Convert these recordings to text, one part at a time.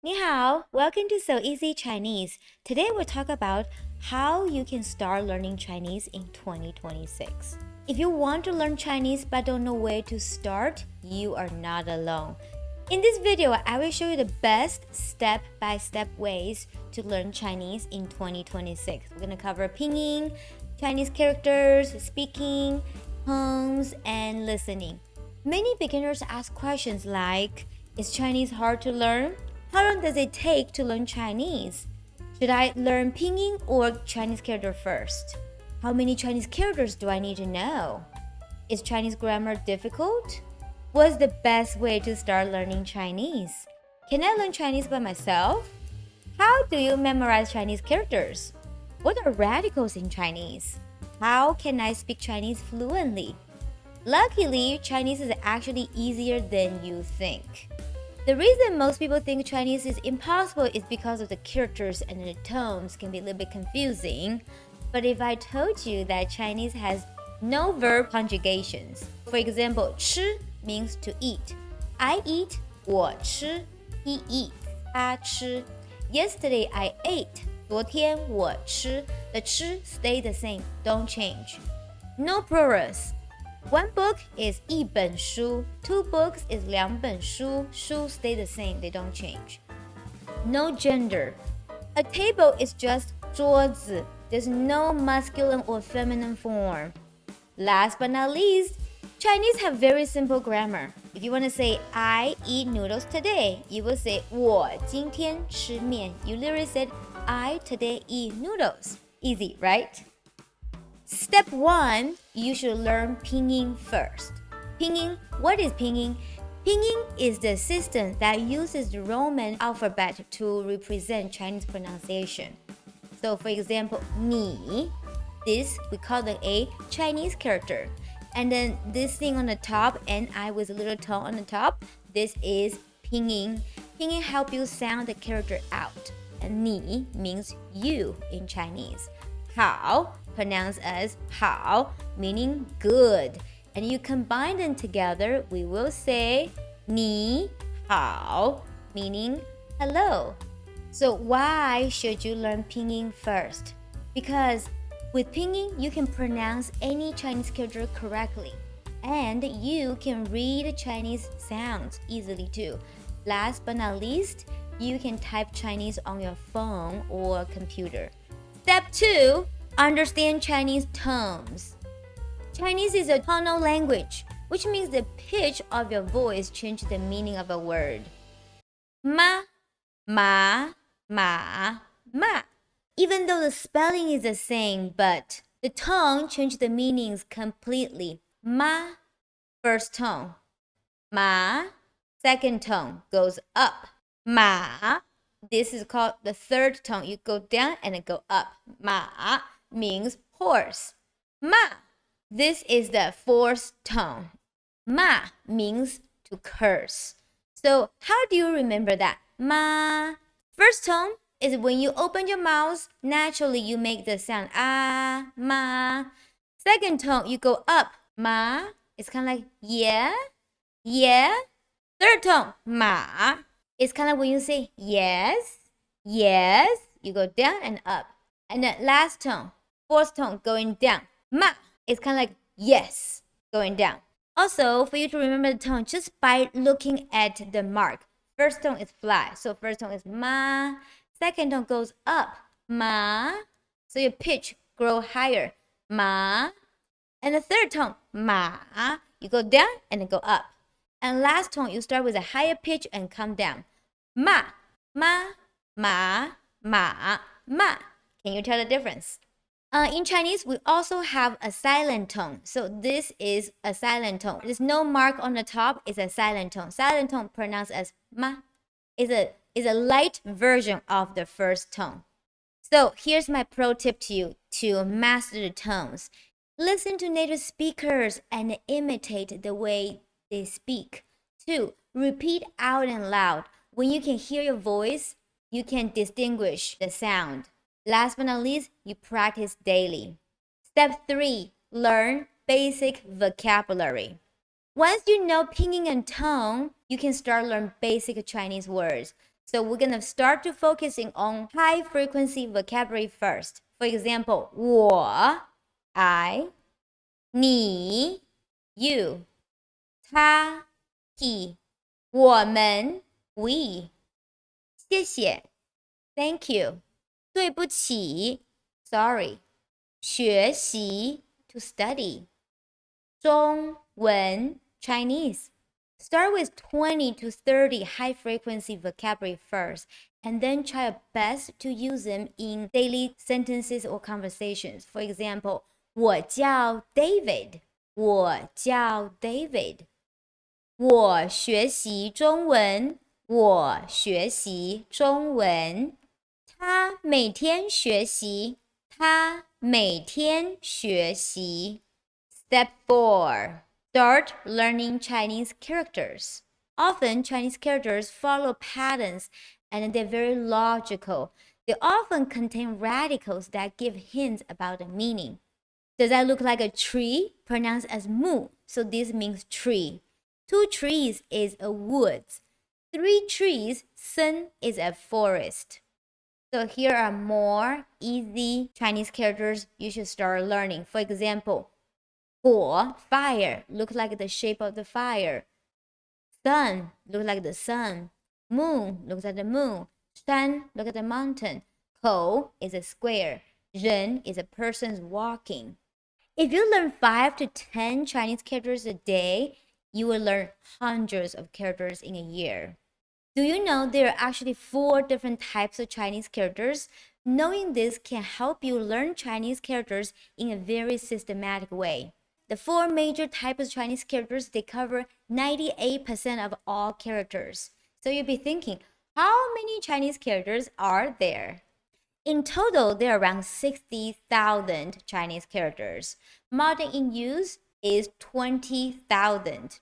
你好, welcome to So Easy Chinese. Today we'll talk about how you can start learning Chinese in 2026. If you want to learn Chinese but don't know where to start, you are not alone. In this video, I will show you the best step-by-step ways to learn Chinese in 2026. We're going to cover Pinyin, Chinese characters, speaking, tones, and listening. Many beginners ask questions like, is Chinese hard to learn? How long does it take to learn Chinese? Should I learn Pinyin or Chinese character first? How many Chinese characters do I need to know? Is Chinese grammar difficult? What's the best way to start learning Chinese? Can I learn Chinese by myself? How do you memorize Chinese characters? What are radicals in Chinese? How can I speak Chinese fluently? Luckily, Chinese is actually easier than you think. The reason most people think Chinese is impossible is because of the characters and the tones can be a little bit confusing. But if I told you that Chinese has no verb conjugations, for example, 吃 means to eat. I eat, 我吃, he eats, 他吃. Yesterday I ate, 昨天我吃. The 吃 stay the same, don't change. No plurals. One book is 一本书, two books is 两本书, 书 stay the same, they don't change. No gender. A table is just 桌子, there's no masculine or feminine form. Last but not least, Chinese have very simple grammar. If you want to say, I eat noodles today, you will say, 我今天吃面. You literally said, I today eat noodles. Easy, right? Step 1, you should learn Pinyin first. Pinyin, what is Pinyin? Pinyin is the system that uses the Roman alphabet to represent Chinese pronunciation. So for example, 你, this we call it a Chinese character. And then this thing on the top, NI with a little tone on the top, this is Pinyin. Pinyin help you sound the character out. And 你 means you in Chinese. 好 pronounced as 好, meaning good. And you combine them together, we will say 你好, meaning hello. So why should you learn Pinyin first? Because with Pinyin, you can pronounce any Chinese character correctly. And you can read Chinese sounds easily too. Last but not least, you can type Chinese on your phone or computer. Step 2, understand Chinese tones. Chinese is a tonal language, which means the pitch of your voice changes the meaning of a word. Ma, ma, ma, ma. Even though the spelling is the same, but the tone changes the meanings completely. Ma, first tone. Ma, second tone, goes up. Ma, this is called the third tone. You go down and then go up. Ma means horse. Ma, this is the fourth tone. Ma means to curse. So how do you remember that? Ma. First tone is when you open your mouth, naturally you make the sound ah, ma. Second tone, you go up. Ma. It's kind of like yeah, yeah. Third tone, ma. It's kind of when you say yes, yes. You go down and up. And then last tone, fourth tone, going down. Ma. It's kind of like yes, going down. Also, for you to remember the tone, just by looking at the mark. First tone is flat, so first tone is ma. Second tone goes up, ma. So your pitch grow higher, ma. And the third tone, ma. You go down and then go up. And last tone, you start with a higher pitch and come down. Ma, ma, ma, ma, ma. Can you tell the difference? In Chinese, we also have a silent tone. So this is a silent tone. There's no mark on the top. It's a silent tone. Silent tone pronounced as ma is a light version of the first tone. So here's my pro tip to you to master the tones. Listen to native speakers and imitate the way they speak. 2, repeat out and loud. When you can hear your voice, you can distinguish the sound. Last but not least, you practice daily. Step 3, learn basic vocabulary. Once you know Pinyin and tone, you can start learn basic Chinese words. So we're gonna start to focusing on high frequency vocabulary first. For example, 我 I, 你 you, 他 he, 我们 we, 谢谢 thank you, 对不起 sorry, 学习 to study, 中文 Chinese. Start with 20 to 30 high frequency vocabulary first, and then try your best to use them in daily sentences or conversations. For example, 我叫 David. 我叫 David. 我学习中文。我学习中文。他每天学习。他每天学习。Step 4. Start learning Chinese characters. Often, Chinese characters follow patterns and they're very logical. They often contain radicals that give hints about the meaning. Does that look like a tree? Pronounced as mu, so this means tree. 2 trees is a woods. 3 trees, sun is a forest. So here are more easy Chinese characters you should start learning. For example, 火 fire, look like the shape of the fire. Sun, look like the sun. Moon, looks like the moon. 山, look at the mountain. 口 is a square. 人 is a person walking. If you learn 5 to 10 Chinese characters a day, you will learn hundreds of characters in a year. Do you know there are actually 4 different types of Chinese characters? Knowing this can help you learn Chinese characters in a very systematic way. The 4 major types of Chinese characters, they cover 98% of all characters. So you'll be thinking, how many Chinese characters are there? In total, there are around 60,000 Chinese characters. Modern in use is 20,000.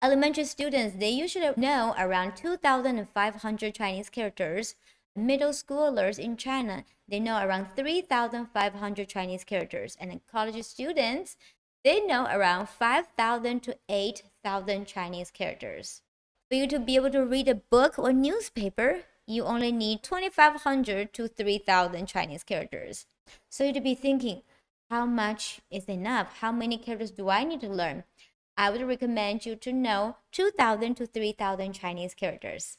Elementary students, they usually know around 2,500 Chinese characters. Middle schoolers in China, they know around 3,500 Chinese characters. And college students, they know around 5,000 to 8,000 Chinese characters. For you to be able to read a book or newspaper, you only need 2,500 to 3,000 Chinese characters. So you'd be thinking, how much is enough? How many characters do I need to learn? I would recommend you to know 2,000 to 3,000 Chinese characters.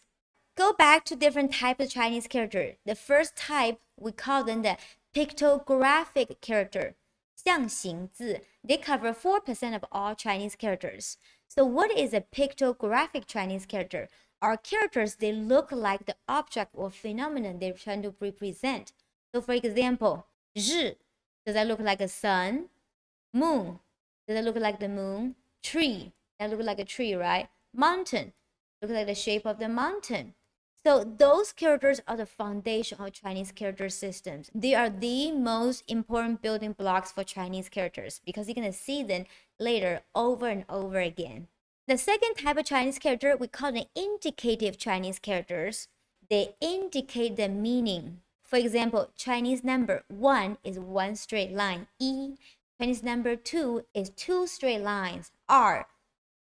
Go back to different types of Chinese character. The first type, we call them the pictographic character. 象形字. They cover 4% of all Chinese characters. So what is a pictographic Chinese character? Are characters, they look like the object or phenomenon they're trying to represent. So for example, 日, does that look like a sun? Moon, does that look like the moon? Tree, that looks like a tree, right? Mountain, looks like the shape of the mountain. So those characters are the foundation of Chinese character systems. They are the most important building blocks for Chinese characters because you're going to see them later over and over again. The second type of Chinese character, we call them indicative Chinese characters. They indicate the meaning. For example, Chinese number 1 is 1 straight line, 一. Chinese number 2 is 2 straight lines, 二.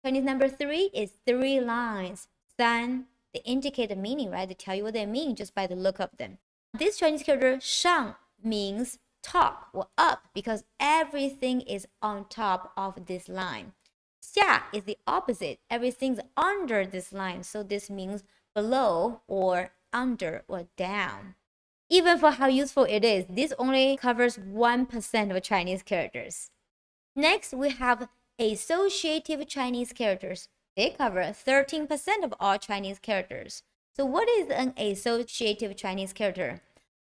Chinese number 3 is 3 lines, 三. They indicate the meaning, right? They tell you what they mean just by the look of them. This Chinese character 上 means top or up because everything is on top of this line. 下 is the opposite. Everything's under this line. So this means below or under or down. Even for how useful it is, this only covers 1% of Chinese characters. Next, we have associative Chinese characters. They cover 13% of all Chinese characters. So what is an associative Chinese character?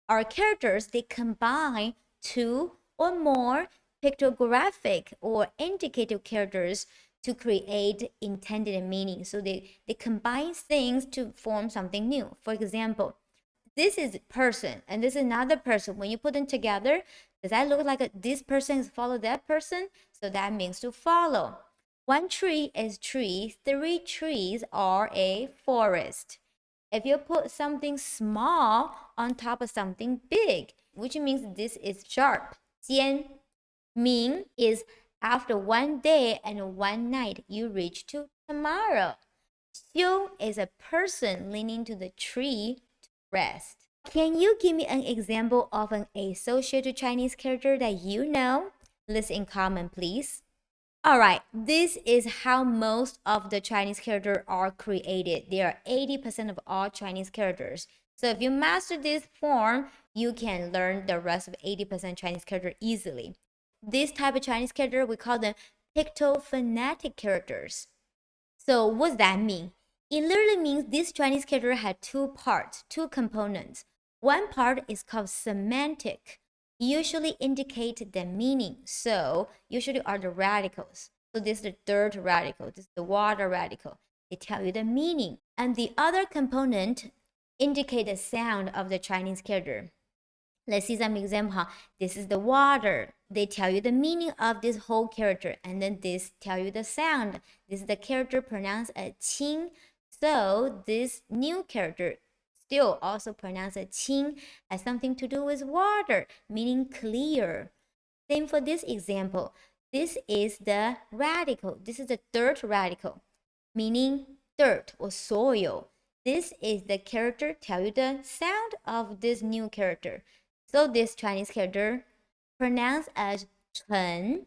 Our characters, they combine 2 or more pictographic or indicative characters to create intended meaning. So they combine things to form something new. For example, this is person and this is another person. When you put them together, does that look like this person is follow that person? So that means to follow. 1 tree is tree, 3 trees are a forest. If you put something small on top of something big, which means this is sharp. 尖 Ming is after 1 day and 1 night, you reach to tomorrow. 修 is a person leaning to the tree. rest. Can you give me an example of an associated Chinese character that you know? List in comment, please. Alright, this is how most of the Chinese characters are created. There are 80% of all Chinese characters. So if you master this form, you can learn the rest of 80% Chinese character easily. This type of Chinese character, we call them pictophonetic characters. So what does that mean? It literally means this Chinese character had two parts, two components. One part is called semantic, usually indicate the meaning. So usually are the radicals. So this is the dirt radical, this is the water radical. They tell you the meaning. And the other component indicate the sound of the Chinese character. Let's see some example. This is the water. They tell you the meaning of this whole character, and then this tell you the sound. This is the character pronounced as qing. So this new character still also pronounced as qing, has something to do with water, meaning clear. Same for this example. This is the radical. This is the dirt radical, meaning dirt or soil. This is the character tell you the sound of this new character. So this Chinese character pronounced as chen,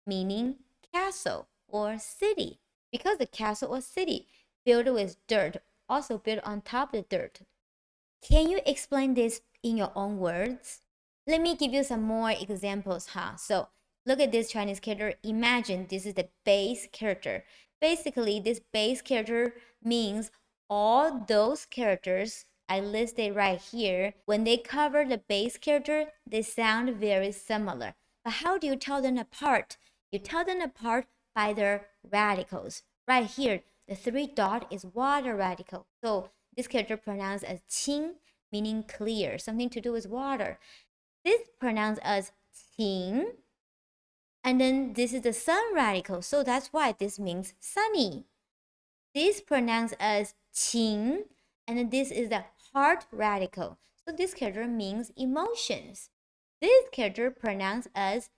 meaning castle or city, because the castle or city built with dirt, also built on top of the dirt. Can you explain this in your own words? Let me give you some more examples, So look at this Chinese character. Imagine this is the base character. Basically, this base character means all those characters I listed right here, when they cover the base character, they sound very similar. But how do you tell them apart? You tell them apart by their radicals. Right here, the 3 dot is water radical. So this character pronounced as qing, meaning clear, something to do with water. This pronounced as qing. And then this is the sun radical. So that's why this means sunny. This pronounced as qing. And then this is the heart radical. So this character means emotions. This character pronounced as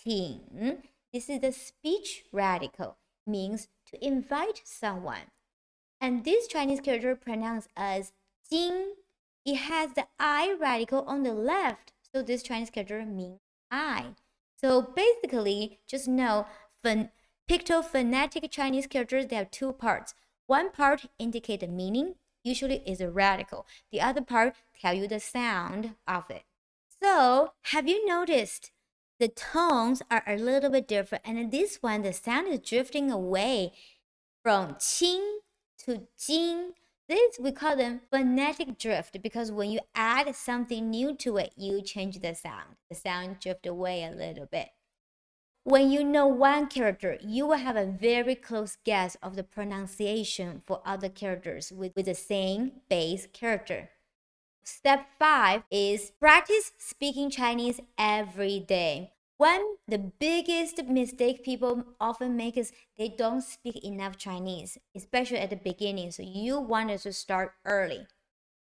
qing. This is the speech radical, means to invite someone. And this Chinese character pronounced as jing. It has the I radical on the left. So this Chinese character means I. So basically, just know pictophonetic Chinese characters, they have two parts. One part indicate the meaning, usually is a radical. The other part tell you the sound of it. So have you noticed the tones are a little bit different? And in this one, the sound is drifting away from qing to jing. This, we call them phonetic drift, because when you add something new to it, you change the sound. The sound drift away a little bit. When you know one character, you will have a very close guess of the pronunciation for other characters with the same base character. Step 5 is practice speaking Chinese every day. The biggest mistake people often make is they don't speak enough Chinese, especially at the beginning. So you want to start early.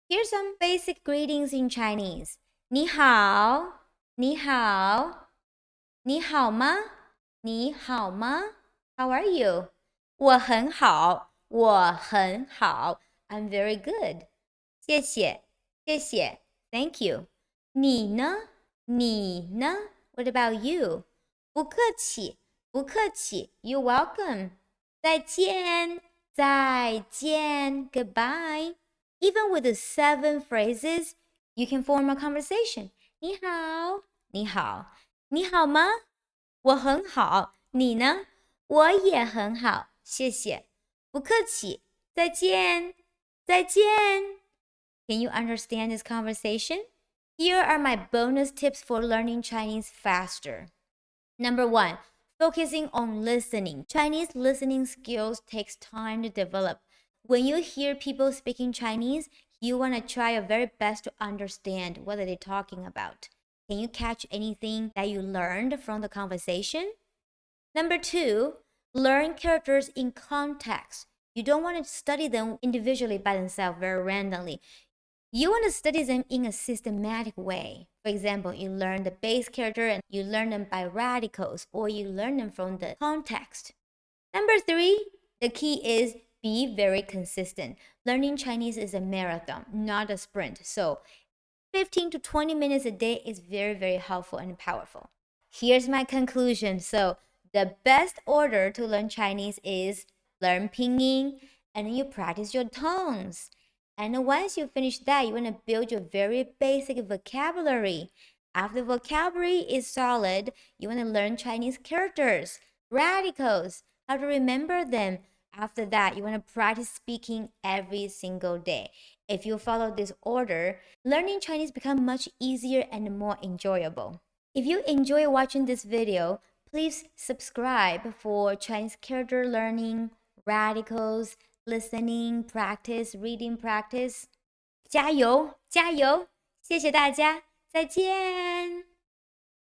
Here's some basic greetings in Chinese. 你好,你好,你好吗?你好吗? How are you? 我很好,我很好. I'm very good. 谢谢,谢谢. Thank you. 你呢?你呢? What about you? 不客气,不客气. You're welcome. 再见,再见. Goodbye. Even with the 7 phrases, you can form a conversation. 你好,你好,你好吗?我很好,你呢?我也很好,谢谢。不客气,再见,再见. Can you understand this conversation? Here are my bonus tips for learning Chinese faster. Number 1, focusing on listening. Chinese listening skills takes time to develop. When you hear people speaking Chinese, you want to try your very best to understand what are they talking about. Can you catch anything that you learned from the conversation? Number 2, learn characters in context. You don't want to study them individually by themselves very randomly. You want to study them in a systematic way. For example, you learn the base character and you learn them by radicals, or you learn them from the context. Number 3, the key is be very consistent. Learning Chinese is a marathon, not a sprint. So 15 to 20 minutes a day is very, very helpful and powerful. Here's my conclusion. So the best order to learn Chinese is learn Pinyin and then you practice your tones. And once you finish that, you want to build your very basic vocabulary. After vocabulary is solid, you want to learn Chinese characters, radicals, how to remember them. After that, you want to practice speaking every single day. If you follow this order, learning Chinese becomes much easier and more enjoyable. If you enjoy watching this video, please subscribe for Chinese character learning, radicals, listening practice, reading practice. 加油，加油！谢谢大家，再见。